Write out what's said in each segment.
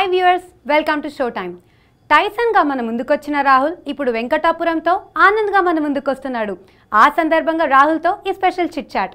Hi viewers, welcome to Showtime. Tyson గా మన ముందుకొచ్చిన రాహుల్ ఇప్పుడు వెంకటాపురంతో ఆనంద్ గా మన ముందుకొస్తున్నాడు. ఆ సందర్భంగా రాహుల్ తో ఈ special chit chat.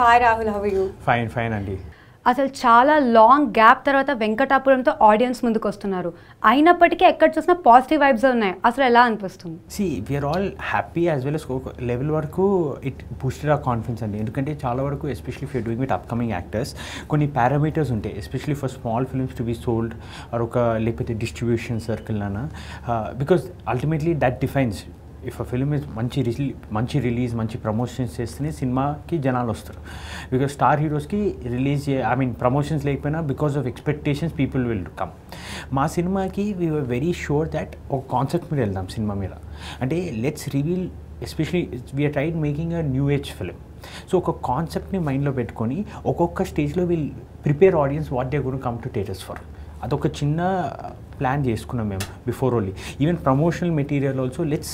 Hi Rahul, how are you? Fine అండి. అసలు చాలా లాంగ్ గ్యాప్ తర్వాత వెంకటాపురంతో ఆడియన్స్ ముందుకు వస్తున్నారు. అయినప్పటికీ ఎక్కడ చూసినా పాజిటివ్ వైబ్స్ ఉన్నాయి. అసలు ఎలా అనిపిస్తుంది? We're all happy as well as level వరకు ఇట్ బూస్టెడ్ అవర్ కాన్ఫిడెన్స్ అండి. ఎందుకంటే చాలా వరకు especially for doing with upcoming actors కొన్ని పారామీటర్స్ ఉంటాయి, especially for small films to be sold or లేకపోతే డిస్ట్రిబ్యూషన్ సర్కిల్ అన్న, because ultimately that defines if a film is మంచి రిలీజ్ మంచి ప్రమోషన్స్ చేస్తేనే సినిమాకి జనాలు వస్తారు. బికాస్ స్టార్ హీరోస్కి ప్రమోషన్స్ లేకపోయినా because of expectations people will come. మా సినిమాకి we were very sure that ఒక కాన్సెప్ట్ మీద వెళ్దాం సినిమా మీద. అంటే let's reveal, especially we're tried making a new age film. So ఒక కాన్సెప్ట్ని మైండ్లో పెట్టుకొని ఒక్కొక్క స్టేజ్లో will prepare audience what they going come to theatres for. అదొక చిన్న ప్లాన్ చేసుకున్నాం మేము before only. Even promotional material also let's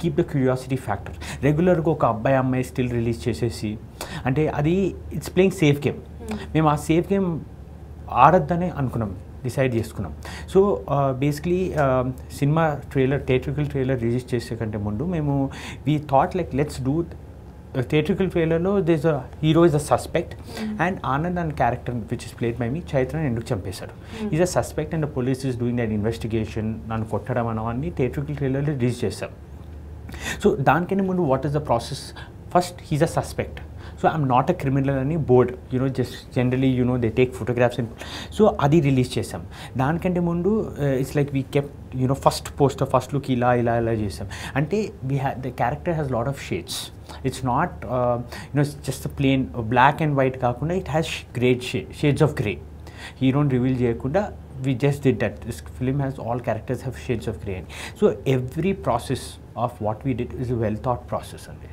keep the curiosity factor. రెగ్యులర్గా ఒక అబ్బాయి అమ్మాయి స్టిల్ రిలీజ్ చేసేసి అంటే అది ఇట్స్ ప్లేయింగ్ సేఫ్ గేమ్. మేము ఆ సేఫ్ గేమ్ ఆడొద్దనే అనుకున్నాం, డిసైడ్ చేసుకున్నాం. So basically cinema theatrical trailer release చేసే కంటే ముందు మేము we thought let's do theatrical trailer lo there's a hero is a suspect and Anand and character which is played by me Chaitran enduku champesadu. He's a suspect and the police is doing that investigation. Nanu kottadam anavanni theatrical trailer lo release chesam. So danikane mundu what is the process? First he's a suspect, so I'm not a criminal ani board just generally they take photographs and so adi release chesam. Danikante mundu it's like we kept first poster first look ila chesam ante we had the character has lot of shades. It's not it's just a plain black and white kaakunda, it has great shades of grey. He don't reveal cheyakunda we just did that. This film has all characters have shades of grey. So every process of what we did is a well thought process andi.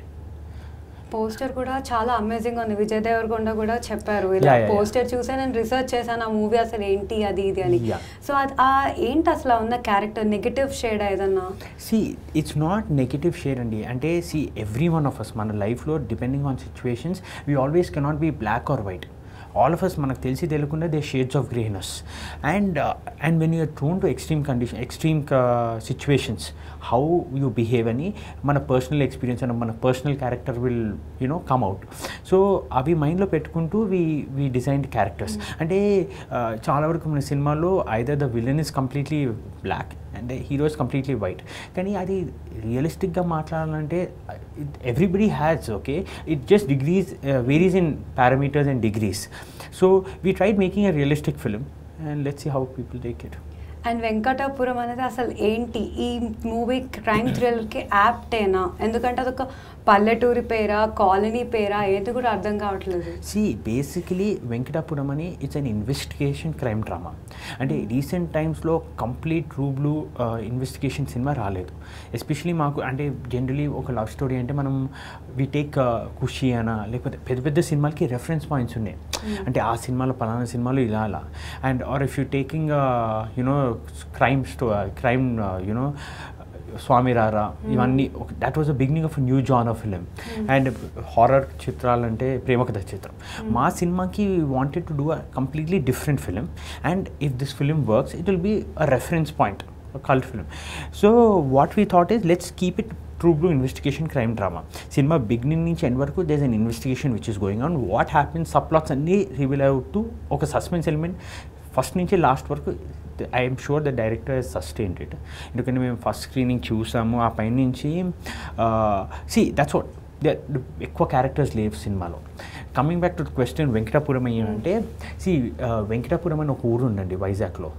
Poster కూడా చాలా amazing ఉంది. విజయ్ దేవరకొండ కూడా చెప్పారు ఇలా poster చూసా నేను research చేశాను ఆ మూవీ అసలు ఏంటి అది ఇది అని. సో ఏంటి అసలు ఉన్న క్యారెక్టర్ నెగటివ్ షేడ్ ఏదన్నా? ఇట్స్ నాట్ నెగటివ్ షేడ్ అండి. అంటే ఎవ్రీ వన్ ఆఫ్ అస్ మన లైఫ్లో depending on situations we always cannot be black or white. All of us మనకు తెలిసి తెలియకుండా they shades of greyness and when you're thrown to extreme situations how you behave అని మన personal experience and మన personal character will come out. So అవి మైండ్లో పెట్టుకుంటూ we designed characters. అంటే చాలా వరకు మన సినిమాలో either the villain is completely black and hero is completely white. కానీ అది రియలిస్టిక్గా మాట్లాడాలంటే everybody has it just varies in parameters and degrees. So we tried making a realistic film and let's see how people take it. And Venkatapuram అనేది అసలు ఏంటి? ఈ movie crime థ్రిల్లర్కి యాప్టేనా? ఎందుకంటే అదొక పల్లెటూరి పేరా కాలనీ పేరా ఏది కూడా అర్థం కావట్లేదు. బేసికలీ వెంకటాపురం అని it's an investigation crime drama. అంటే రీసెంట్ టైమ్స్లో complete true blue investigation cinema రాలేదు. ఎస్పెషలీ మాకు అంటే జనరలీ ఒక లవ్ స్టోరీ అంటే మనం వి టేక్ ఖుషి అనా లేకపోతే పెద్ద పెద్ద సినిమాలకి రెఫరెన్స్ పాయింట్స్ ఉన్నాయి. అంటే ఆ సినిమాలో పలానా సినిమాలో ఇలా అలా and or if you taking crime Swamy Ra Ra that was the beginning of new genre film. And horror చిత్రాలంటే ప్రేమకథ చిత్రం. మా సినిమాకి wanted to do a completely different film and if this film works it will be a reference point, cult film. So what we thought is let's keep it true blue investigation crime drama. సినిమా beginning నుంచి end వరకు there is an investigation which is going on. What happens subplots అన్నీ reveal అవుతూ ఒక suspense element first నుంచి last వరకు I'm sure the director has sustained it. ఎందుకంటే మేము ఫస్ట్ స్క్రీనింగ్ చూసాము, ఆ పైన నుంచి దట్స్ వాట్ ఎక్కువ క్యారెక్టర్స్ లేవు సినిమాలో. Coming back to question Venkatapuram ఏంటంటే వెంకటాపురం అని ఒక ఊరు ఉందండి వైజాగ్లో.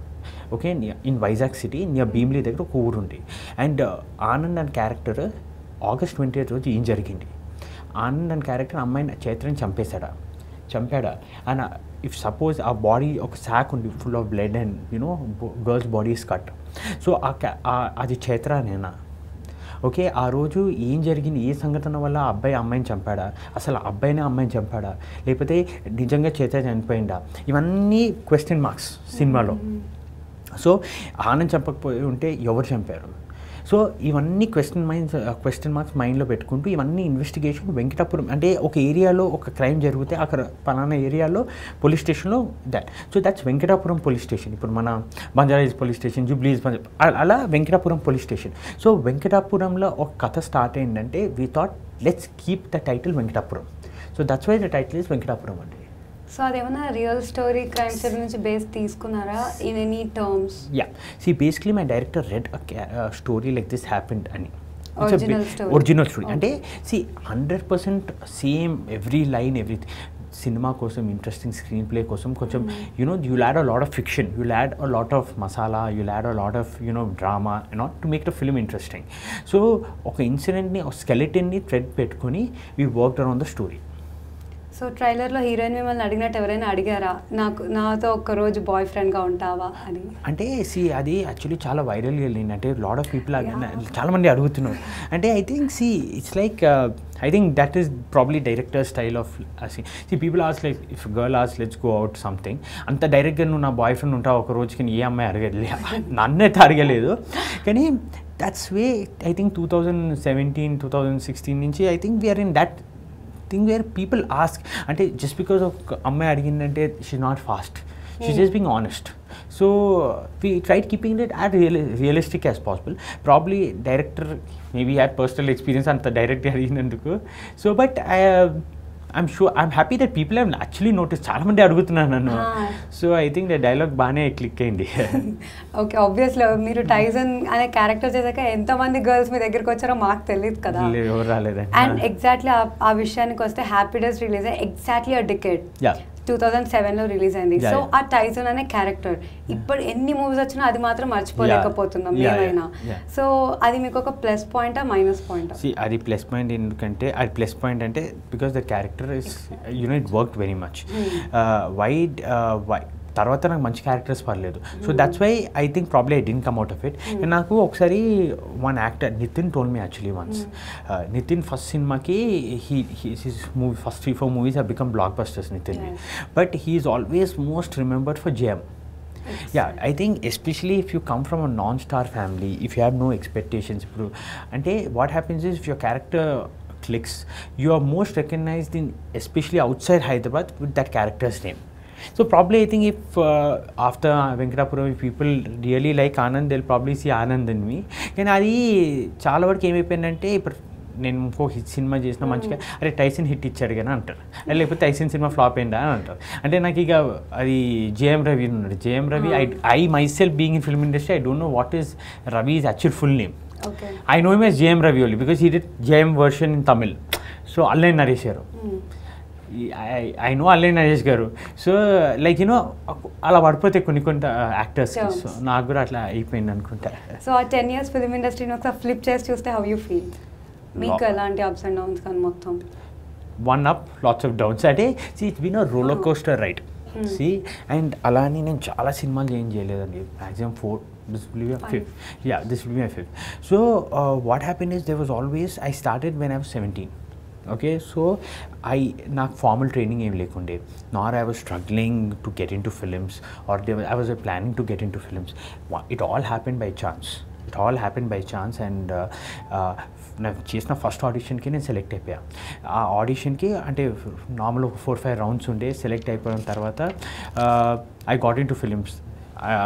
In Vizag city near Bheemili దగ్గర ఒక ఊరు ఉంది. And Anand and character August 20th రోజు ఏం జరిగింది? ఆనంద్ అండ్ క్యారెక్టర్ అమ్మాయిని చైత్రని చంపాడా అండ్ ఇఫ్ సపోజ్ ఆ బాడీ ఒక శాక్ ఉంది full of blood and girls body is cut. So అది చైత్రనేనా? ఓకే, ఆ రోజు ఏం జరిగింది, ఏ సంఘటన వల్ల ఆ అబ్బాయి అమ్మాయిని చంపాడా, అసలు ఆ అబ్బాయినే అమ్మాయిని చంపాడా, లేకపోతే నిజంగా చేత చనిపోయిందా, ఇవన్నీ క్వశ్చన్ మార్క్స్ సినిమాలో. సో ఆనంద్ చంపకపోయి ఉంటే ఎవరు చంపారు, సో ఇవన్నీ క్వశ్చన్ మార్క్స్ మైండ్లో పెట్టుకుంటూ ఇవన్నీ ఇన్వెస్టిగేషన్. వెంకటాపురం అంటే ఒక ఏరియాలో ఒక క్రైమ్ జరిగితే అక్కడ పలానా ఏరియాలో పోలీస్ స్టేషన్లో దట్స్ వెంకటాపురం పోలీస్ స్టేషన్. ఇప్పుడు మన బంజారాహిల్స్ పోలీస్ స్టేషన్, జూబ్లీహిల్స్, అలా వెంకటాపురం పోలీస్ స్టేషన్. సో వెంకటాపురంలో ఒక కథ స్టార్ట్ అయిందంటే we thought let's keep the title Venkatapuram. So that's why the title is Venkatapuram అండి. సో అదేమన్నా రియల్ స్టోరీ క్రైమ్ స్టోరీ నుంచి బేస్ తీసుకున్నారా in any terms? Yeah, see basically my director read a story like this happened అని. Original story అంటే see 100% same every line everything. Cinema కోసం interesting screen play కోసం కొంచెం you'll add a lot of fiction, you'll add a lot of masala, you'll add a lot of drama to make the film interesting. So ఒక ఇన్సిడెంట్ని, ఒక స్కెలిటన్ని thread పెట్టుకొని we worked around the story. So ట్రైలర్లో heroine మిమ్మల్ని అడిగినట్టు ఎవరైనా అడిగారా, నాతో ఒక్కరోజు బాయ్ ఫ్రెండ్గా ఉంటావా అని? అంటే అది యాక్చువల్లీ చాలా వైరల్గా వెళ్ళింది. అంటే లాట్ ఆఫ్ పీపుల్ చాలామంది అడుగుతున్నారు. అంటే I think it's like I think that is probably director's style of see people ask like if a girl asks let's go out something, అంత డైరెక్ట్గా నువ్వు నా బాయ్ ఫ్రెండ్ ఉంటావు ఒక రోజుకి ఏ అమ్మాయి అడగలేదు, నన్నైతే అడగలేదు. కానీ దట్స్ వే ఐ థింక్ 2017, 2016 నుంచి I think we're in that thing where people ask, అంటే just because of అమ్మాయి అడిగిందంటే she's not fast, she's just being honest. So we tried keeping it as realistic as possible. Probably director maybe had personal experience అంత డైరెక్ట్గా అడిగినందుకు. So but I'm happy that people have actually noticed. చాలా మంది అడుగుతున్నారు నన్ను. So I think the dialogue బాగానే click అయింది. Okay, obviously మీరు టైసన్ అనే క్యారెక్టర్ చేశాక ఎంతమంది గర్ల్స్ మీ దగ్గరికి వచ్చారో మాకు తెలియదు కదా. ఎవరు రాలేదండి. అండ్ ఎగ్జాక్ట్లీ ఆ విషయానికి వస్తే హ్యాపీ డేస్ రిలీజ్ అయ్యి ఎగ్జాక్ట్లీ a decade 2007లో రిలీజ్ అయింది. సో ఆ టైసన్ అనే క్యారెక్టర్ ఇప్పుడు ఎన్ని మూవీస్ వచ్చినా అది మాత్రం మర్చిపోలేకపోతున్నాం మేమైనా. సో అది మీకు ఒక ప్లస్ పాయింటా మైనస్ పాయింటా? అది ప్లస్ పాయింట్. ఎందుకంటే అది ప్లస్ పాయింట్ అంటే because the character is it worked very much. వైడ్ తర్వాత నాకు మంచి క్యారెక్టర్స్ పర్లేదు. So that's why I think probably I didn't come out of it. నాకు ఒకసారి one actor Nithin told me actually once. Nithin first సినిమాకి his movie first 3-4 movies have become blockbusters Nithin. But he is always most remembered for Jayam. Yeah, I think especially if you come from a non-star family, if you have no expectations, ante what happens is if your character clicks, you are most recognized in especially outside Hyderabad with that character's name. So probably I think if after Venkatapuram if people really like Anand, they'll probably see Anand in me. కానీ అది చాలా వరకు ఏమైపోయిందంటే ఇప్పుడు నేను ఇంకో hit cinema చేసిన మంచిగా అరే టైసన్ హిట్ ఇచ్చాడు కానీ అంటారు, లేకపోతే టైసన్ సినిమా ఫ్లాప్ అయిందా అని అంటారు. అంటే నాకు ఇక అది జేఎం రవి ఉన్నాడు. JM Ravi I myself being in film industry I don't know what is Ravi's actual full name. I know him as JM Ravi only because he did JM version in Tamil. So Allain Naresh garu. I know Allain Naresh garu. So like అలా పడిపోతే కొన్ని యాక్టర్స్కి. So నాకు కూడా అట్లా అయిపోయింది అనుకుంటా. So ఆ 10 years film ఇండస్ట్రీని ఒకసారి ఫ్లిప్ చేసి చూస్తే హౌ యూ ఫీల్? మీకు ఎలాంటి అప్స్ అండ్ డౌన్స్ కానీ మొత్తం? One up lots of downs. అంటే it's been a roller coaster ride. And అలానే నేను చాలా సినిమాలు ఏం చేయలేదండి. Maximum 4. This will be my 5th. Yeah, this will be my 5th. So what happened is there was always, I started when I was 17. Okay, so నాకు formal training ఏం లేకుండే, nor I was struggling to get into films or I was planning to get into films. It all happen by chance. And నాకు చేసిన first ఆడిషన్కి నేను select అయిపోయా. ఆ ఆడిషన్కి అంటే normal ఒక 4-5 రౌండ్స్ ఉండే. సెలెక్ట్ అయిపోయిన తర్వాత I got in to films.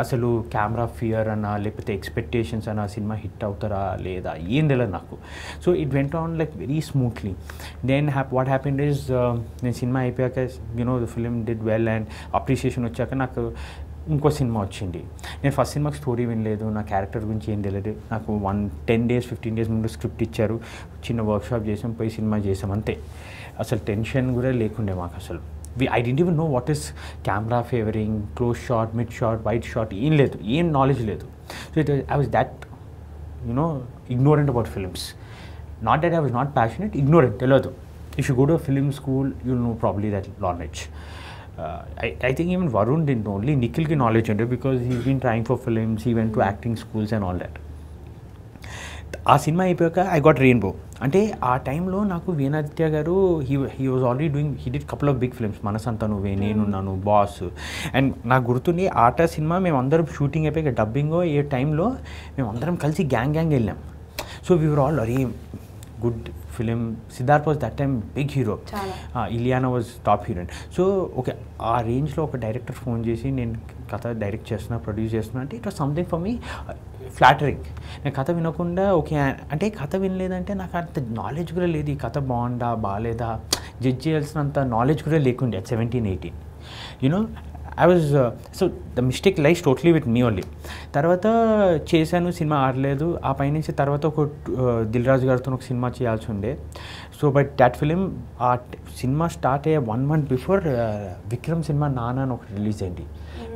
అసలు కెమెరా ఫియర్ అన్నా లేకపోతే ఎక్స్పెక్టేషన్స్ అన్న సినిమా హిట్ అవుతారా లేదా ఏం తెలియదు నాకు. So it went on like very smoothly. Then what happened is నేను సినిమా అయిపోయాక the film did well and appreciation వచ్చాక నాకు ఇంకో సినిమా వచ్చింది. నేను ఫస్ట్ సినిమాకి స్టోరీ వినలేదు, నా క్యారెక్టర్ గురించి ఏం తెలియదు. నాకు 10 days 15 days ముందు స్క్రిప్ట్ ఇచ్చారు, చిన్న వర్క్షాప్ చేసాం, పోయి సినిమా చేసాం అంతే. అసలు టెన్షన్ కూడా లేకుండే మాకు. అసలు I didn't even know what is camera favoring, close shot, mid shot, wide shot, ఏం లేదు, ఏం నాలెడ్జ్ లేదు. So I was that ignorant about films. Not that I was not passionate, ignorant, తెలియదు. If you go to a film school, you'll know probably that knowledge. I think even Varun didn't know, only Nikhil ki knowledge unde because he's been trying for films, he went to acting schools and all that. ఆ సినిమా అయిపోయాక I got Rainbow. అంటే ఆ టైంలో నాకు వీణాదిత్య గారు he was already doing, he did couple of big films, Manasantha Nuvve, నేనున్నాను, boss. And నాకు గుర్తుంది ఆట సినిమా మేము అందరం షూటింగ్ అయిపోయి డబ్బింగో ఏ టైంలో మేము అందరం కలిసి గ్యాంగ్ వెళ్ళాం. So we were all are good film. Siddharth was that time big hero, Ileana was top heroine. So okay, ఆ రేంజ్లో ఒక డైరెక్టర్ ఫోన్ చేసి నేను కథ డైరెక్ట్ చేస్తున్నా, ప్రొడ్యూస్ చేస్తున్నా అంటే it was something for me flattering. నేను కథ వినకుండా ఓకే అంటే కథ వినలేదంటే నాకు అంత నాలెడ్జ్ కూడా లేదు, ఈ కథ బాగుందా బాగాలేదా జడ్జ్ చేయాల్సినంత నాలెడ్జ్ కూడా లేకుండే at 17, 18. You know I was so the mistake lies totally with me only. తర్వాత చేశాను, సినిమా ఆడలేదు. ఆ పైనుంచి తర్వాత ఒక దిల్ రాజు గారితో ఒక సినిమా చేయాల్సి ఉండే. సో బట్ దాట్ ఫిలిం, ఆ సినిమా స్టార్ట్ అయ్యే 1 month బిఫోర్ విక్రమ్ సినిమా నానా అని ఒకటి రిలీజ్ అయింది.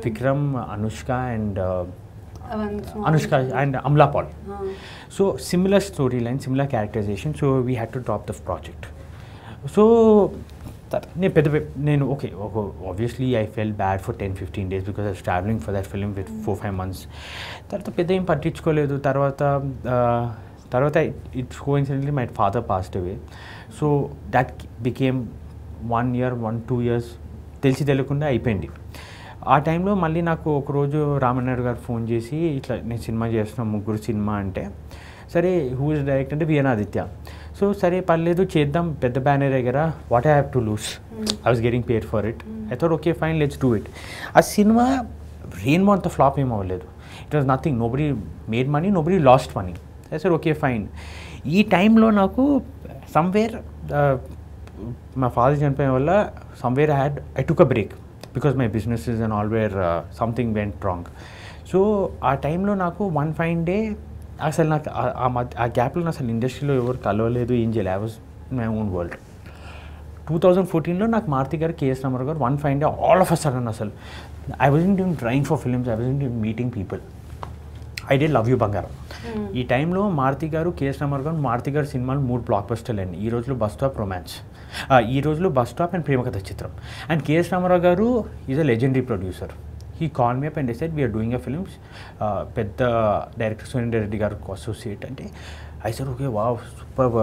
Vikram, Anushka and Amala Paul. So similar story line, similar characterisation. So we had to drop the project. So నేను okay obviously I fell bad for 10-15 days because I was travelling for that film with 4-5 months. తర్వాత పెద్ద ఏం పట్టించుకోలేదు. తర్వాత it's coincidentally my father passed away. So that became 1 year, 1-2 years తెలియకుండా అయిపోయింది. ఆ టైంలో మళ్ళీ నాకు ఒకరోజు రామనాయుడు గారు ఫోన్ చేసి ఇట్లా నేను సినిమా చేస్తున్నా, 3 సినిమా అంటే సరే హూ ఇస్ డైరెక్ట్ అంటే వీణాదిత్య. సో సరే పర్లేదు చేద్దాం, పెద్ద బ్యానర్ దగ్గర, what I have to lose, I was getting paid for it. I thought okay fine let's do it. ఆ సినిమా రెయిన్బో అంత ఫ్లాప్ ఏం అవ్వలేదు. It was nothing, nobody made money, nobody lost money. I said okay fine. ఈ టైంలో నాకు somewhere మా father చనిపోయిన వల్ల somewhere I took a break because my businesses and all were something went wrong. So ఆ టైంలో నాకు 1 fine day అసలు నాకు ఆ గ్యాప్లో అసలు ఇండస్ట్రీలో ఎవరు కలవలేదు, ఏం చేయలేదు. I was my own world. 2014లో నాకు Maruthi garu, K S Rama Rao garu 1 fine day all of a sudden అసలు I wasn't even trying for films, I wasn't even meeting people. I did love you Bangaram. ఈ టైంలో మారుతి గారు, కేఎస్ రామారావు గారు, మారుతి గారు సినిమాలు 3 blockbusters అండి. ఈ రోజులో బస్ స్టాప్, రొమాన్స్. ఈ రోజులో బస్ స్టాప్ అండ్ ప్రేమకథ చిత్రం. And K S Rama Rao garu is a legendary producer. He call me up and said we are doing a films, పెద్ద డైరెక్టర్ సురేందర్ రెడ్డి గారికి అసోసియేట్ అంటే. I said okay wow super,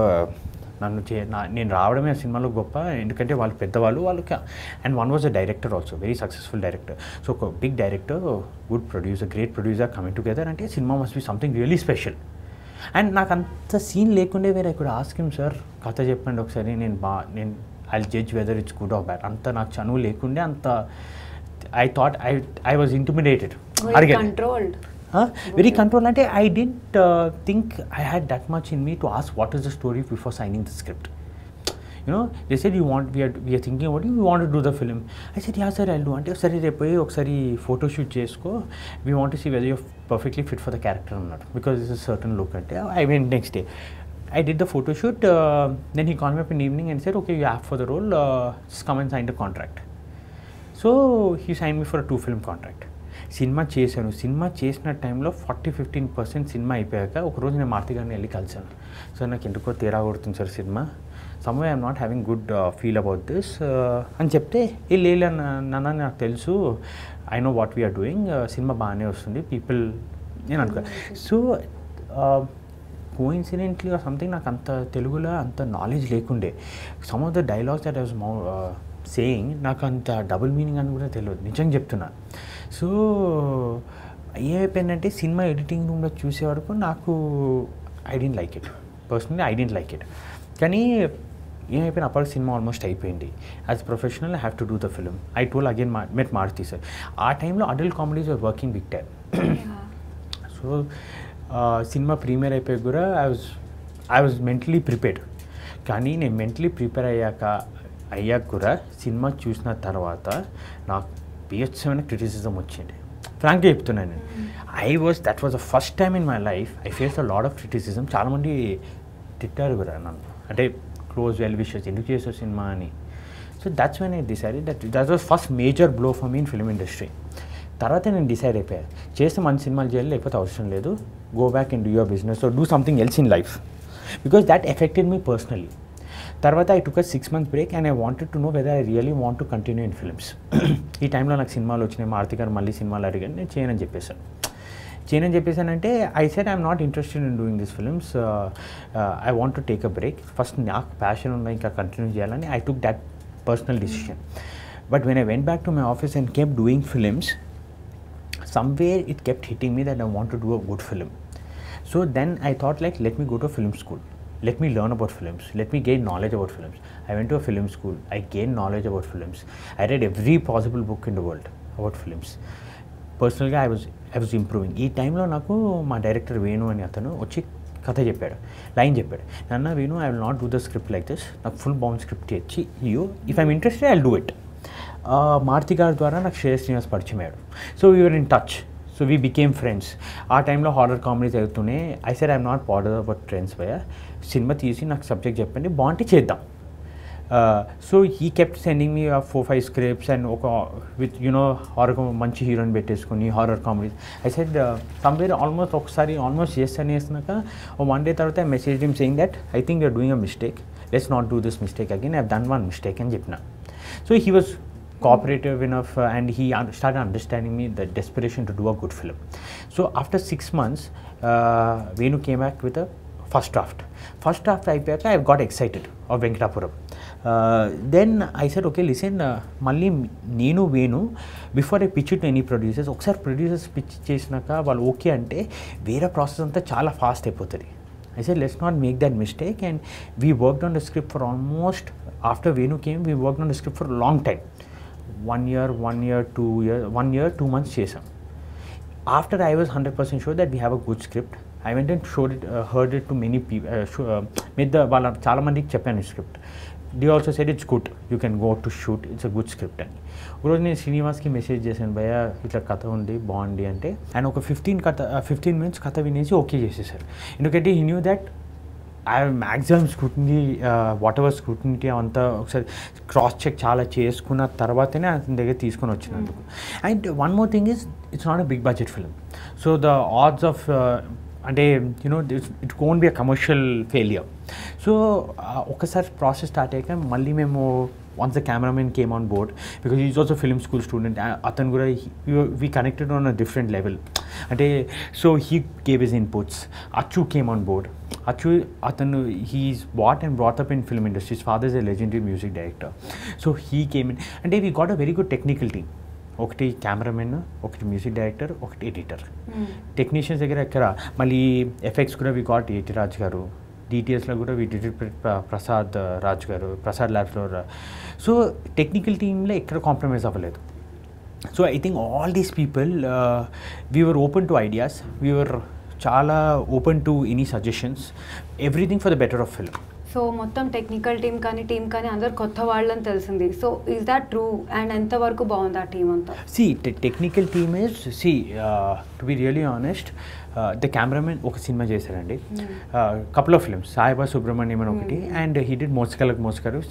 నేను రావడమే ఆ సినిమాలో గొప్ప, ఎందుకంటే వాళ్ళు పెద్దవాళ్ళు, వాళ్ళకి. And one was a director also, very successful director. So ఒక big director, good producer, great producer coming together అంటే సినిమా must be something really special. And నాకు అంత సీన్ లేకుండే వేరే ఇక్కడ ఆస్కిమ్ సార్ కథ చెప్పండి ఒకసారి, నేను I judge whether it's good or bad. అంత నాకు చనువు లేకుండే, అంత I thought I was intimidated, very controlled. అంటే I didn't think I had that much in me to ask what is the story before signing the script. You know, they said we are thinking about you, we want to do the film. I said yeah sir, I'll do. అంటే సరే రేపు పోయి ఒకసారి photo shoot చేసుకో, we want to see whether you're perfectly fit for the character or not because it's a certain look. అంటే I went next day, I did the photo shoot, then he called me up in the evening and said okay you have for the role, just come and sign the contract. So he signed me for a 2-film contract. Cinema చేశాను. Cinema చేసిన టైంలో 40-15% cinema అయిపోయాక ఒకరోజు నేను మారుతి గారిని వెళ్ళి కలిసాను. Sir నాకు ఎందుకో తేడా కొడుతుంది సార్ సినిమా, someway I'm not having good feel about this అని చెప్తే లేదు నాన్న నాకు తెలుసు, I know what we're doing, సినిమా బాగానే వస్తుంది పీపుల్ నేను అనుకో. సో కోఇన్సిడెంట్లీ ఆర్ సంథింగ్ నాకు అంత తెలుగులో అంత నాలెడ్జ్ లేకుండే. Some of the dialogues that I was saying నాకు అంత డబుల్ మీనింగ్ అని కూడా తెలియదు, నిజంగా చెప్తున్నా. సో ఏమైపోయిందంటే సినిమా ఎడిటింగ్ రూమ్లో చూసే వరకు నాకు I didn't like it, personally I didn't like it. కానీ ఏమైపోయిన అప్పటికి సినిమా ఆల్మోస్ట్ అయిపోయింది. As professional I have to do the film. I told again met Maruthi sir. ఆ టైంలో adult comedies are working big time. So cinema premiere అయిపోయి కూడా I was mentally prepared. కానీ నేను మెంటలీ ప్రిపేర్ అయ్యాక కూడా సినిమా చూసిన తర్వాత నాకు బీహెచ్ఎమైన క్రిటిసిజం వచ్చింది. ఫ్రాంక్గా చెప్తున్నాను, that was the first time in my life I face a lot of criticism. చాలామంది తిట్టారు కూడా నన్ను, అంటే క్లోజ్ వెల్ విషెస్ ఎందుకు చేసావు సినిమా అని. So that's when I decided that was first major blow for me in film industry. తర్వాత నేను డిసైడ్ అయిపోయాను, చేస్తే మంచి సినిమాలు చేయాలి, లేకపోతే అవసరం లేదు, go back and do your business or do something else in life, because that affected me personally. తర్వాత I took a 6 month break and I wanted to know whether I really want to continue in films. ఈ టైంలో నాకు సినిమాలు వచ్చినాయి, మారుతి గారు మళ్ళీ సినిమాలు అడిగాను, నేను చేయనని చెప్పేశాను. చేయనని చెప్పేసానంటే I said I'm not interested in doing this films, I want to take a break. First నాకు ప్యాషన్ ఉన్న ఇంకా కంటిన్యూ చేయాలని I took that personal decision. But when I went back to my office and kept doing films, somewhere it kept hitting me that I want to do a good film. So then I thought like, let me go to a film school, let me learn about films, let me gain knowledge about films. I went to a film school, I gained knowledge about films, I read every possible book in the world about films. Personally I was improving. ఈ టైంలో నాకు మా director Venu అని అతను వచ్చి కథ చెప్పాడు, line చెప్పాడు, నాన్న Venu I will not do the script like this, నాకు ఫుల్ బౌండ్ స్క్రిప్ట్ ఇచ్చి you if I'm interested I will do it. Maruthi గారి ద్వారా నాకు శ్రేయస్ శ్రీనివాస్ పరిచయం అయ్యాడు. So we're in touch, so we became friends. ఆ టైంలో హారర్ కామెడీస్ అవుతూనే I said I'm not bothered about trends భయ్యా, సినిమా తీసి నాకు సబ్జెక్ట్ చెప్పండి బాగుంటే చేద్దాం. So he kept sending me 4-5 scripts and ఒక విత్ యునో హారర్ మంచి హీరోని పెట్టేసుకుని horror comedies. I said somewhere almost ఒకసారి ఆల్మోస్ట్ చేస్తాను చేసినాక వన్ డే తర్వాత I message him saying that I think you're doing a mistake, let's not do this mistake again, I have done one mistake అని చెప్పిన. So he was cooperative enough and he started understanding me the desperation to do a good film. So after 6 months Venu came back with a first draft అయిపోయాక I got excited of Venkatapuram. Then I said okay listen, మళ్ళీ నేను Venu before I pitch to any producers, ఒకసారి producers pitch చేసినాక వాళ్ళు okay అంటే వేరే process అంతా చాలా ఫాస్ట్ అయిపోతుంది. I said let's not make that mistake, and we worked on the script for almost, after Venu came we worked on the script for a long time, 1 year, 2 months చేసాం. After I was 100% sure that we have a good script, I went and heard it to many people, వాళ్ళ చాలా మందికి చెప్పాను script. They also said it's good, you can go to shoot, it's a good script అని. ఒకరోజు నేను శ్రీనివాస్కి message చేశాను, భయ్యా ఇట్లా కథ ఉంది బాగుంది అంటే, ఆయన ఒక 15 minutes కథ వినేసి ఓకే చేసేసారు. ఎందుకంటే he knew that I maximum scrutiny, what ever scrutiny అంతా ఒకసారి క్రాస్ చెక్ చాలా చేసుకున్న తర్వాతనే అతని దగ్గర తీసుకొని వచ్చినందుకు. And one more thing is it's not a big budget film, so the odds of అంటే you know it won't be a commercial failure. So ఒకసారి ప్రాసెస్ స్టార్ట్ అయ్యాక మళ్ళీ మేము once the cameraman came on board, because he's also film school student, athan kuda we connected on a different level ante, so he gave his inputs. Achu came on board. He's brought up in film industry. His father is a legendary music director, so he came in and we got a very good technical team. ఒకటి cameraman, ఒకటి music director, ఒకటి editor. Technicians దగ్గర ఎక్కడ మళ్ళీ effects కూడా we got ఏటి రాజ్ గారు, డిటిఎస్లో కూడా వీ డిడ్ ప్రసాద్ రాజ్ గారు, ప్రసాద్ ల్యాబ్స్లో. సో టెక్నికల్ టీంలో ఎక్కడ కాంప్రమైజ్ అవ్వలేదు. So I think all these people we were open to ideas, we were చాలా open to any suggestions, everything for the better of film. So మొత్తం technical team కానీ అందరు కొత్త వాళ్ళని తెలిసింది. So is that true? And ఎంతవరకు బాగుంది ఆ టీమ్ అంతా? See technical team is to be really honest, the cameraman ఒక సినిమా చేశారండి, couple of films, Sahiba Subramanyam అని ఒకటి, and he did మోసకాలకు Mosagadu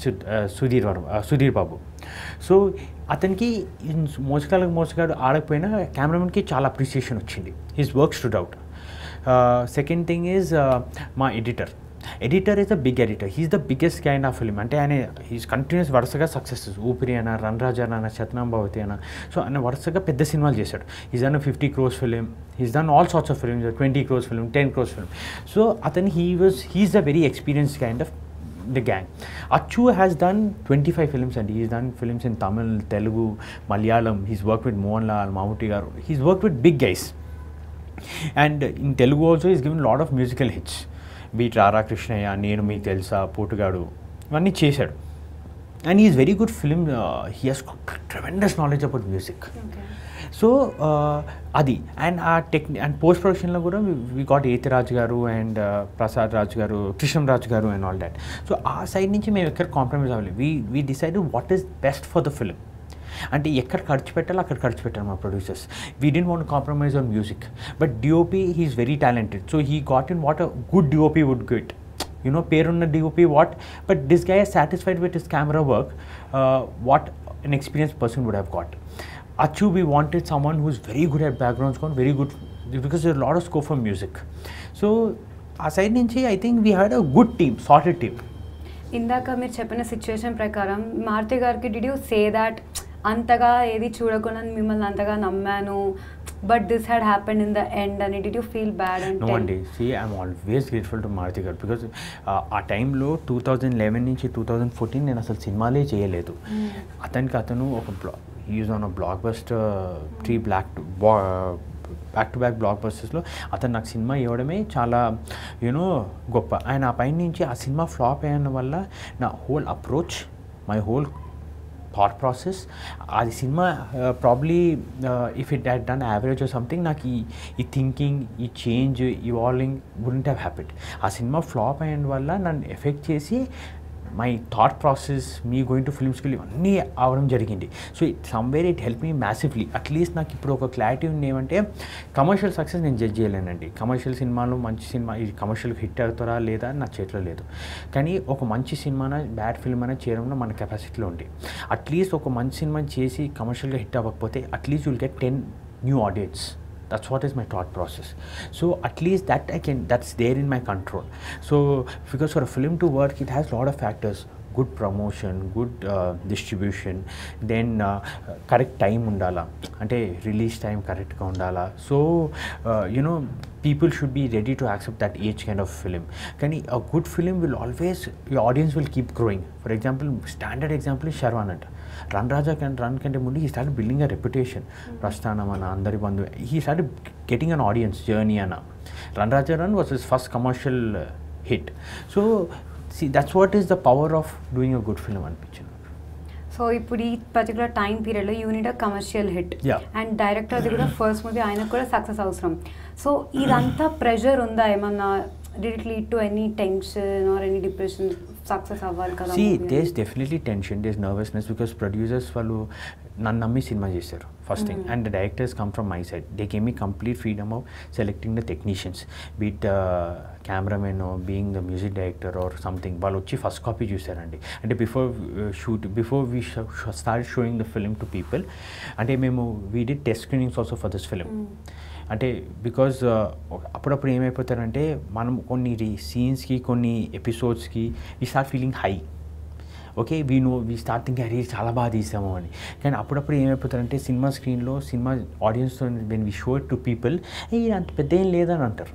Sudheer Babu. సో అతనికి మోసకాలకు మోసగాడు ఆడకపోయినా కెమెరామెన్కి చాలా అప్రిసియేషన్ వచ్చింది. His work stood out. Second thing is మా editor is the big editor, he's the biggest kind of film. అంటే ఆయన హీస్ కంటిన్యూస్ వరుసగా సక్సెసెస్, ఊపిరి అన్న, రన్ రాజా అన్న, శతనాంభవతి అన్న. సో ఆయన వరుసగా పెద్ద సినిమాలు చేశాడు. He's done 50 crores film, he's done all sorts of films, 20 crores film, 10 crores film. So అతను he's the very experienced kind of the gang. Achu has done 25 films and he's done films in Tamil, Telugu, Malayalam. He's worked with Mohanlal, Mammootty garu. He's worked with big guys. And in Telugu also he's given a lot of musical hits. Beat Rara Krishnaya, Nenu Meeku Telusa, Potugadu. Ivanni chesadu. And he is very good film. He has tremendous knowledge about music. Okay. So adi and our and post production lo kuda we got Eti Raj garu and Prasad Raj garu, Krishnam Raj garu and all that. So our side nunchi మేము ఎక్కడ compromise అవ్వలేదు. We decided what is best for the film. అంటే ఎక్కడ ఖర్చు పెట్టాలో అక్కడ ఖర్చు పెట్టారు మా producers. We didn't want compromise on music, but DOP he is very talented. So he got in what a good DOP would get. You know, పేరున్న DOP what, but this guy is satisfied with his camera work, what an experienced person would have got. Achu, we wanted someone who's very good at background score, very good, because there's a lot of scope for music. So our side nunchi I think we had a good team, sorted team. ఇందాక మీరు చెప్పిన situation ప్రకారం మారుతి గారికి did you say that అంతగా ఏది చూడకుండా మిమ్మల్ని అంతగా నమ్మాను, but this had happened in the end, and did you feel bad? And no అండి, see I'm always grateful to Maruti గారు because ఆ టైంలో 2011 నుంచి 2014 నేను అసలు సినిమాలే చేయలేదు. అతను ఒక use on blockbuster 3 back to back బ్లాక్ బస్టర్స్లో అతను నాకు సినిమా ఇవ్వడమే చాలా గొప్ప. ఆయన ఆ పైన నుంచి ఆ సినిమా ఫ్లాప్ అయిన వల్ల నా whole approach, my whole thought process, అది సినిమా probably if it had done average or something, నాకు ఈ థింకింగ్, ఈ change, evolving wouldn't have happened. ఆ సినిమా ఫ్లాప్ అయిన వల్ల నన్ను ఎఫెక్ట్ చేసి my thought process, me going to film school, ఇవన్నీ అవడం జరిగింది. So somewhere it help me massively. At least నాకు ఇప్పుడు ఒక క్లారిటీ ఉంది ఏమంటే, కమర్షియల్ సక్సెస్ నేను జడ్జ్ చేయలేనండి. కమర్షియల్ సినిమాలు, మంచి సినిమా ఇది కమర్షియల్ హిట్ అవుతారా లేదా నా చేతిలో లేదు. కానీ ఒక మంచి సినిమాన, బ్యాడ్ ఫిల్మ్ అయినా చేయడంలో మన కెపాసిటీలో ఉంది. అట్లీస్ట్ ఒక మంచి సినిమా చేసి కమర్షియల్గా హిట్ అవ్వకపోతే at least you'll get 10 new audience. That's what is my thought process. So at least that's there in my control. So because for a film to work, it has a lot of factors: good promotion, good distribution, then correct time undala, ante release time correct ga undala. So people should be ready to accept that each kind of film. Kani a good film will always, your audience will keep growing. For example, standard example is Sharvan anta. Run కంటే ముందు he started building a reputation. Prasthanam ana, Andari Bandhu, he started getting an audience journey ana. Run was his first commercial hit. So see, that's what is the power of doing a good film అనిపించింది. So ఇప్పుడు ఈ particular time పీరియడ్లో you need a commercial hit, and డైరెక్టర్ది కూడా first movie, ఆయనకు కూడా success అవసరం. So ఇదంతా ప్రెషర్ ఉందా ఏమన్నా? Did it lead to any tension or any depression? Success అవ్వాలి కదా. See, there's definitely tension, there's nervousness because producers వాళ్ళు నన్ను నమ్మి సినిమా చేశారు first thing, and the directors come from my side. They gave me complete freedom of selecting the technicians, be it cameraman, being the music director or something. వాళ్ళు వచ్చి first copy చూసారండి. అంటే before we start showing the film to people, అంటే మేము we did test screenings also for this film. అంటే because అప్పుడప్పుడు ఏమైపోతారంటే, మనం కొన్ని సీన్స్కి, కొన్ని ఎపిసోడ్స్కి we start feeling high. Okay, we start thinking అరే చాలా బాగా తీసాము అని. కానీ అప్పుడప్పుడు ఏమైపోతారంటే, సినిమా స్క్రీన్లో, సినిమా ఆడియన్స్తో when we show it to people, అంత పెద్ద ఏం లేదని అంటారు,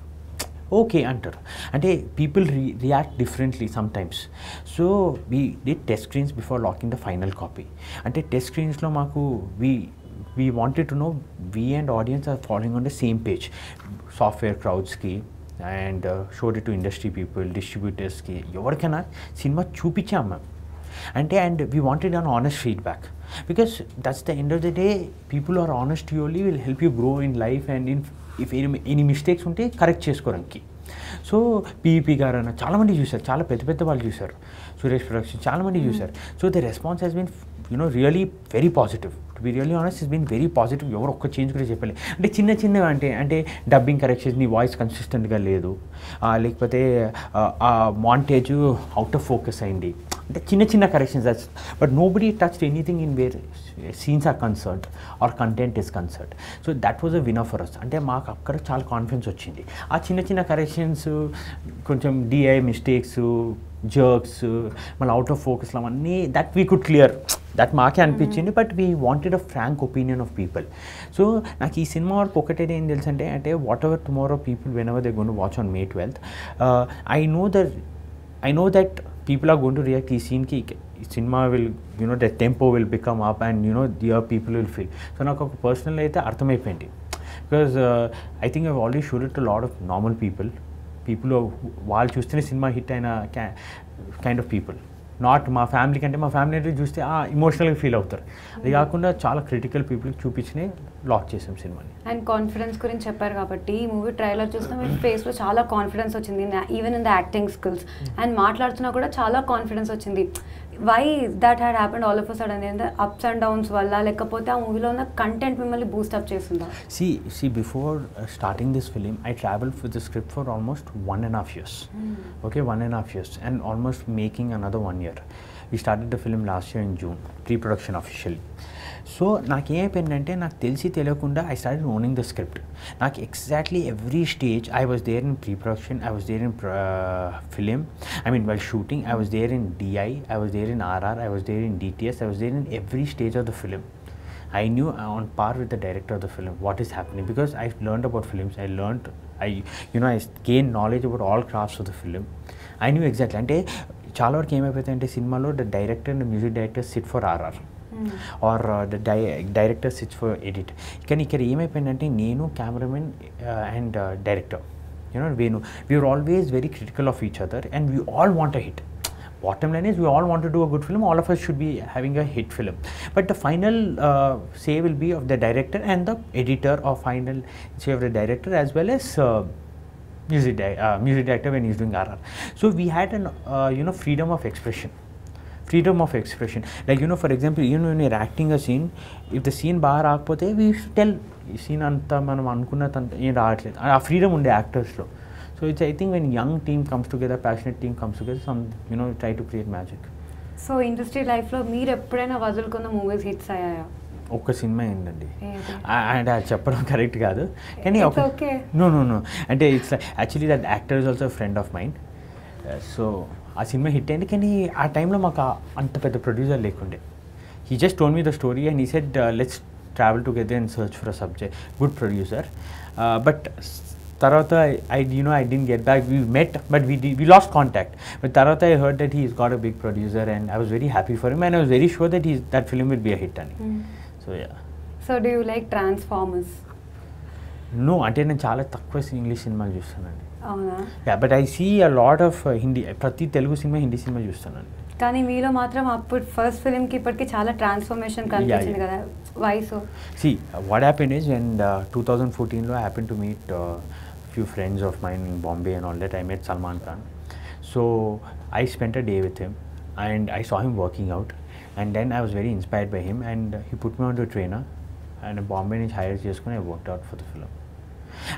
ఓకే అంటారు. అంటే people react differently sometimes. So we did test screens before locking the final copy. అంటే టెస్ట్ స్క్రీన్స్లో మాకు we wanted to know we and audience are following on the same page. Software crowds ki and showed it to industry people, distributors ki, evarkana cinema chupicham ante, and we wanted an honest feedback because that's the end of the day. People who are honest to you only will help you grow in life, and if any mistakes unte correct cheskoranki. So PP గారు అన్న చాలామంది చూశారు, చాలా పెద్ద వాళ్ళు చూశారు, Suresh production చాలామంది చూశారు. So the response has been really very positive. To be really honest, is been very positive. ఎవరు ఒక్క చేంజ్ కూడా చెప్పలేదు. అంటే చిన్నగా అంటే డబ్బింగ్ కరెక్షన్స్, నీ వాయిస్ కన్సిస్టెంట్గా లేదు, లేకపోతే ఆ మాంటేజ్ అవుట్ ఆఫ్ ఫోకస్ అయింది, అంటే చిన్న corrections. But nobody touched anything in where scenes are concerned or content is concerned. So that was a winner for us. అంటే మాకు అక్కడ చాలా కాన్ఫిడెన్స్ వచ్చింది. ఆ చిన్న కరెక్షన్స్, కొంచెం డిఐ మిస్టేక్స్, జర్క్స్, మళ్ళీ అవుట్ ఆఫ్ ఫోకస్లు అవన్నీ that we could clear. That మాకే అనిపించింది. But we wanted a frank opinion of people. So నాకు ఈ సినిమా వరకు ఒకటే ఏం తెలుసు అంటే whatever tomorrow people whenever they gonna watch on May 12th, I know that people are going to react. ఈ సీన్కి సినిమా will the tempo will become up and the people will feel. So నాకు ఒక personal అయితే అర్థమైపోయింది. Because I think I've already showed it to a lot of normal people వాళ్ళు చూస్తేనే cinema hit అయిన కైండ్ ఆఫ్ పీపుల్. నాట్ మా family కంటే, మా ఫ్యామిలీ అంటే చూస్తే ఇమోషనల్గా ఫీల్ అవుతారు. అది కాకుండా చాలా క్రిటికల్ పీపుల్కి చూపించినే లాక్ చేసాం సినిమాని. అండ్ కాన్ఫిడెన్స్ గురించి చెప్పారు కాబట్టి, ఈ మూవీ ట్రైలర్ చూస్తే మీ ఫేస్లో చాలా కాన్ఫిడెన్స్ వచ్చింది, even in the acting skills. And మాట్లాడుతున్నా కూడా చాలా కాన్ఫిడెన్స్ వచ్చింది. Why that had happened all of a sudden? ఏంటంటే అప్స్ అండ్ డౌన్స్ వల్ల, లేకపోతే ఆ మూవీలో ఉన్న కంటెంట్ మిమ్మల్ని బూస్టప్ చేస్తుందా? See, before starting this film, I traveled with the script for almost 1.5 years. Okay, 1.5 years, and almost making another 1 year. We started the film last year in June, pre-production officially. సో నాకేమైపోయిందంటే, నాకు తెలియకుండా I started owning the script. నాకు exactly every stage I was there in pre production, I was there in film, while shooting, I was there in DI, I was there in RR, I was there in DTS, I was there in every stage of the film. I knew on par with the director of the film what is happening, because I learned about films. I gained knowledge about all crafts of the film. I knew exactly. అంటే చాలా వరకు ఏమైపోతాయంటే సినిమాలో the director and music director sit for RR or the director sits for edit. కానీ ఇక్కడ ఏమైపోయిందంటే నేను cameraman and director Venu, we were always very critical of each other and we all want a hit. Bottom line is we all want to do a good film. All of us should be having a hit film. But the final say will be of the director and the editor, or final say of the director as well as music director when he's doing RR. So we had an freedom of expression. Like for example, when you're acting a scene, if the scene baar aakpote, we should tell ఈ scene అంతా మనం అనుకున్నదంత ఏం రావట్లేదు, ఆ freedom ఉండే యాక్టర్స్లో. So it's I think when young team comes together, passionate team comes together, try to create magic. So industry లైఫ్లో మీరు ఎప్పుడైనా వదులుకున్న మూవీస్ హిట్స్ అయ్యాయా? ఒక్క సినిమా ఏంటండి, అండ్ అది చెప్పడం కరెక్ట్ కాదు, కానీ ఓకే నో అంటే it's actually that actor is also friend of mind. So ఆ సినిమా హిట్ అయింది, కానీ ఆ టైంలో మాకు అంత పెద్ద ప్రొడ్యూసర్ లేకుండే. He just told me the story and he said let's travel together and search for a subject, good producer. But tarvata I didn't get back. We met but we lost contact. But tarvata I heard that he's got a big producer and I was very happy for him and I was very sure that that film will be a hit ani. So yeah. So do you like Transformers? No, ante nenu chaala takkuva English cinema chustanandi. Avuna? Yeah, but I see a lot of Hindi, prati Telugu cinema, Hindi cinema chustanandi. కానీ మీలో మాత్రం అప్పుడు first ఫిల్మ్కి ఇప్పటికి చాలా transformation కనిపించింది కదా, why so? See, what happened is when 2014 I happened to meet few friends of mine in Bombay and all that. I met Salman Khan. So I spent a day with him and I saw him working out, and then I was very inspired by him and he put me on to a trainer and Bombay నుంచి hire చేసుకుని I worked out for the film.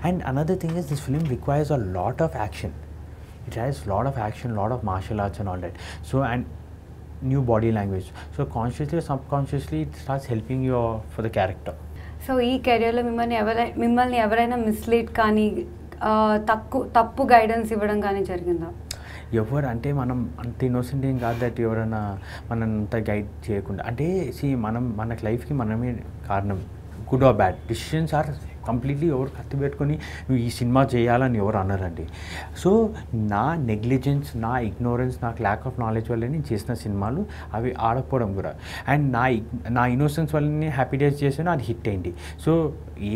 And another thing is this film requires a lot of action. It has a lot of action, lot of martial arts and all that. So, and new body language. So consciously or subconsciously it starts helping you for the character. So ఈ కెరియర్లో మిమ్మల్ని ఎవరైనా mislead కానీ తప్పు guidance ఇవ్వడం కానీ జరిగిందా? ఎవరు అంటే మనం అంత ఇన్నోసెంట్ ఏం కాదు దట్ ఎవరైనా మనంత గైడ్ చేయకుండా. అంటే మనకి లైఫ్కి మనమే కారణం. Good or bad decisions are completely ఎవరు కత్తి పెట్టుకొని నువ్వు ఈ సినిమా చేయాలని ఎవరు అన్నారండి. సో నా నెగ్లిజెన్స్, నా ఇగ్నోరెన్స్, నాకు ల్యాక్ ఆఫ్ నాలెడ్జ్ వల్ల నేను చేసిన సినిమాలు అవి ఆడకపోవడం కూడా, అండ్ నా ఇన్నోసెన్స్ వల్ల నేను హ్యాపీ డేస్ చేసాను, అది హిట్ అయింది. సో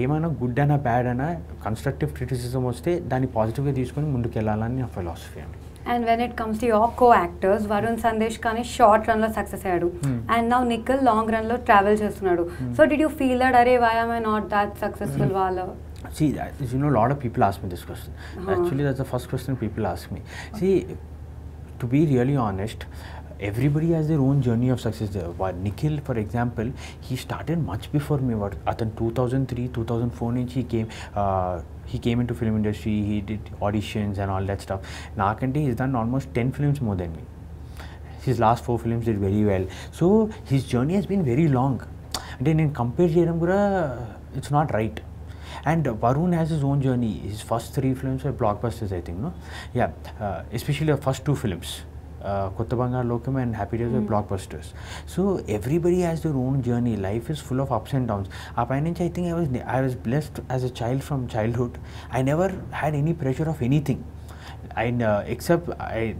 ఏమైనా గుడ్ అయినా బ్యాడ్ అయినా కన్స్ట్రక్టివ్ క్రిటిసిజం వస్తే దాన్ని పాజిటివ్గా తీసుకొని ముందుకు వెళ్ళాలని నా ఫిలాసఫీ అండి. And when it comes to your co-actors, Varun Sandesh kani short run lo success ayadu and now Nikhil long run lo travel chestunnadu. So did you feel that arey why am I not that successful wala? See, a lot of people ask me this question. Actually that's the first question people ask me. See, to be really honest, everybody has their own journey of success there. Nikhil, for example, he started much before me. At 2003, 2004 he came into film industry, he did auditions and all that stuff. Nakante he's done almost 10 films more than me. His last 4 films did very well. So his journey has been very long. And then in compare cheyadam kuda it's not right. And Varun has his own journey. His first 3 films were blockbusters, I think, no? Yeah, especially the first 2 films. Kotta Bangar Lokam and Happy Days were blockbusters. So everybody has their own journey. Life is full of ups and downs. I think I was blessed as a child from childhood. I never had any pressure of anything. Except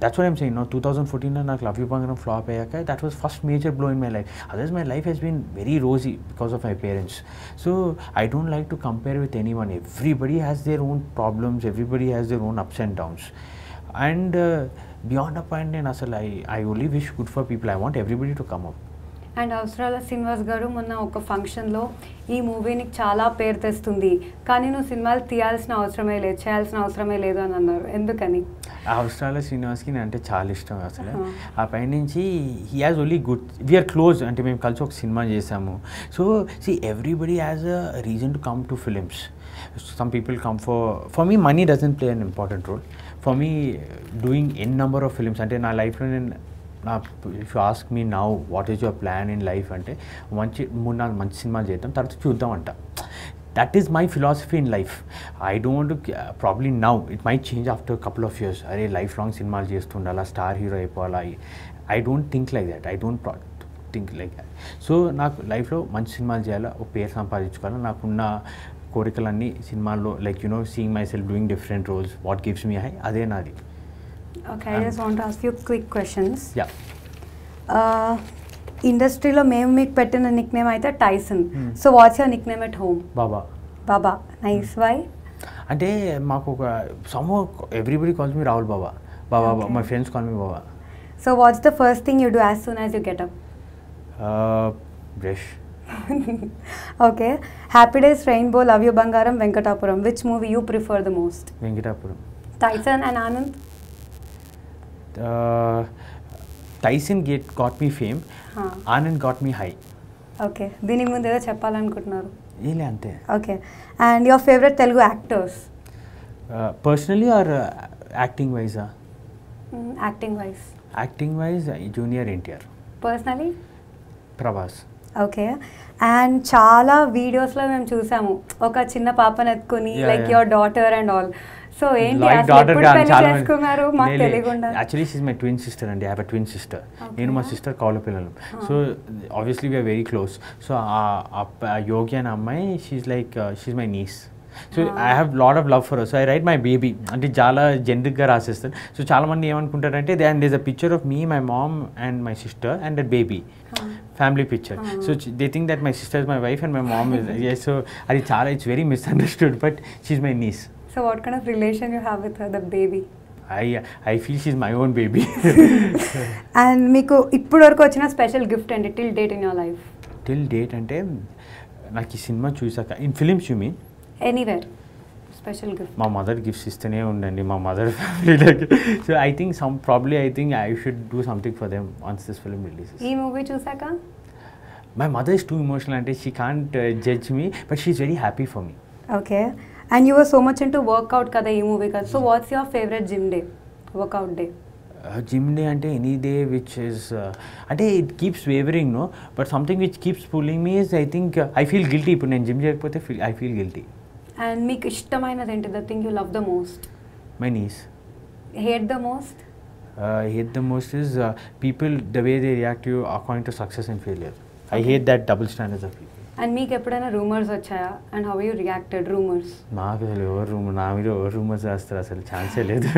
that's what I'm saying. No, 2014 na Love You Bangaram flop ayaka. That was first major blow in my life. Otherwise, my life has been very rosy because of my parents. So I don't like to compare with anyone. Everybody has their own problems. Everybody has their own ups and downs. And beyond a point, I only wish good for people. I want everybody to come up. And అవసరాల శ్రీనివాస్ గారు మొన్న ఒక ఫంక్షన్లో ఈ movie నీకు చాలా పేరు తెస్తుంది కానీ నువ్వు సినిమాలు తీయాల్సిన అవసరమే లేదు, చేయాల్సిన అవసరమే లేదు అని అన్నారు. ఎందుకని? అవసరాల శ్రీనివాస్కి నేను అంటే చాలా ఇష్టం అసలు. ఆ పైనుంచి he has only good, we're close, అంటే మేము కలిసి ఒక సినిమా చేసాము. So see everybody has a reason to come to films. Some people come for me money doesn't play an important role. For me doing n number of films అంటే నా లైఫ్లో నేను if you ask me now what is your plan in life అంటే మంచి cinema చేద్దాం తర్వాత చూద్దాం అంట. That is my philosophy in life. I don't want to probably now it might change after a couple of years. Arey lifelong సినిమాలు చేస్తుండాలా, star hero అయిపోవాలా. I don't think like that. I don't think like that. So నాకు లైఫ్లో మంచి సినిమాలు చేయాలా, ఒక పేరు సంపాదించుకోవాలా, నాకున్న కోరికలన్నీ సినిమాల్లో like seeing myself doing different roles, what gives me high, అదే నాది. Okay, I just want to ask you quick questions. Ya. ఇండస్ట్రీలో మేము మీకు పెట్టిన నిక్ నేమ్ అయితే Tyson. So what's your nickname at home? Baba. Baba, nice. Why? అంటే మాకు ఒక everybody calls me Rahul Baba. Baba, my friends call me Baba. So what's the first thing you do as soon as you get up? Brush. Okay, happy days, rainbow, love you Bangaram, Venkatapuram. Which movie you prefer the most? Venkatapuram. Tyson and Anand? Tyson got me fame, Anand got me high. Okay, దీనికి ముందు ఏదో చెప్పాలనుకుంటున్నారు? ఏలే, అంతే. Okay, and your favourite Telugu actors? Personally or acting వైజా? Acting wise. Acting wise junior NTR. Personally? Prabhas. Okay, and చాలా వీడియోస్లో మేము చూసాము ఒక చిన్న పాపను ఎత్తుకుని like your daughter and all. So ఏంటి చేసుకున్నారు మాకు తెలియకుండా? Actually she's my twin sister అండి. I have a twin sister. నేను మా సిస్టర్ కౌల పిల్లలు. So obviously we are very close. So Yogi అనే అమ్మాయి she's my niece. So I have lot of love for her. So I write my baby అంటే చాలా జనరిక్గా రాసేస్తాను. సో చాలామంది ఏమనుకుంటారంటే there a picture of me, my mom and my sister and that baby, family picture. So they think that my sister is my wife and my mom is. So అది చాలా it's very misunderstood, but she's my niece. So what kind of relation you have with her, the baby? I feel she's my own baby. And మీకు ఇప్పుడు వరకు వచ్చిన special gift అండి till date in your life? Till date అంటే నాకు ఈ సినిమా చూసాక, in films you mean? Anywhere special gift. మా మదర్ గిఫ్ట్స్ ఇస్తూనే ఉండండి, మా మదర్ ఫ్యామిలీకి. So I think I should do something for them once this film releases. ఈ మూవీ చూసాక? My mother is too emotional, అంటే she can't judge me, but she is very happy for me. Okay, and you were so much into workout kada ee movie kada. So what's your favorite gym day, workout day? Gym day ante any day which is ante it keeps wavering, no, but something which keeps pulling me is I think I feel guilty ipudu nen gym cheyakapothe I feel guilty. And meeku ishtamainadi enti, the thing you love the most? My knees. Hate the most? Hate the most is people, the way they react to you according to success and failure. Okay. I hate that double standards of people. And మీకు ఎప్పుడైనా rumours వచ్చాయా? And how you reacted rumours? నాకు అసలు నా మీద ఎవరు rumours చేస్తారు, అసలు ఛాన్సే లేదు.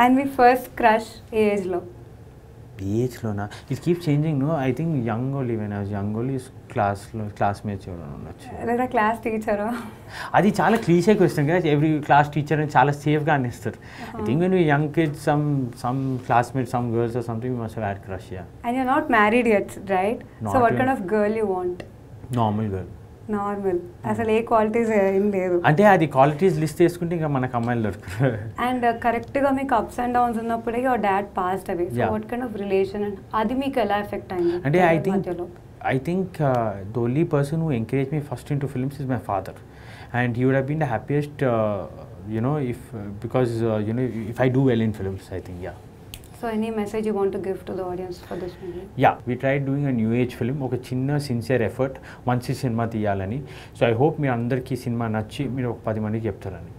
అండ్ మీ ఫస్ట్ క్రష్ ఏజ్లో? ఏజ్లోనా? It keep changing, no. I think young only, when I was young only classmates ఎవరైనా ఉండొచ్చు, లేదా క్లాస్ టీచరా? అది చాలా క్లీషే క్వశ్చన్ కదా. ఎవ్రీ క్లాస్ టీచర్ అని చాలా సేఫ్గా అనిస్తారు. I think when you young kids, some classmates, some girls or something, you must have had crush. Yeah. And you are not married yet, right? So what kind of girl you want? Normal girl. Normal, అసలు ఏ qualities ఏం లేదు అంటే అది qualities list చేసుకుంటే ఇంకా మనకు అమ్మాయిలు దొరుకుతారు. అండ్ కరెక్ట్గా మీకు అప్స్ అండ్ డౌన్స్ ఉన్నప్పుడే your dad passed away. So what kind of relation and అది మీకు ఎలా ఎఫెక్ట్ అయింది? అంటే I think the only person who encouraged me first into films is my father, and he would have been the happiest, because if I do well in films, I think, yeah. So any message you want to give to the audience for this movie? Yeah, we tried doing a new age film, oka chinna sincere effort, manchi cinema tiyalani. So I hope మీ అందరికీ cinema నచ్చి మీరు ఒక 10 మందికి చెప్తారని.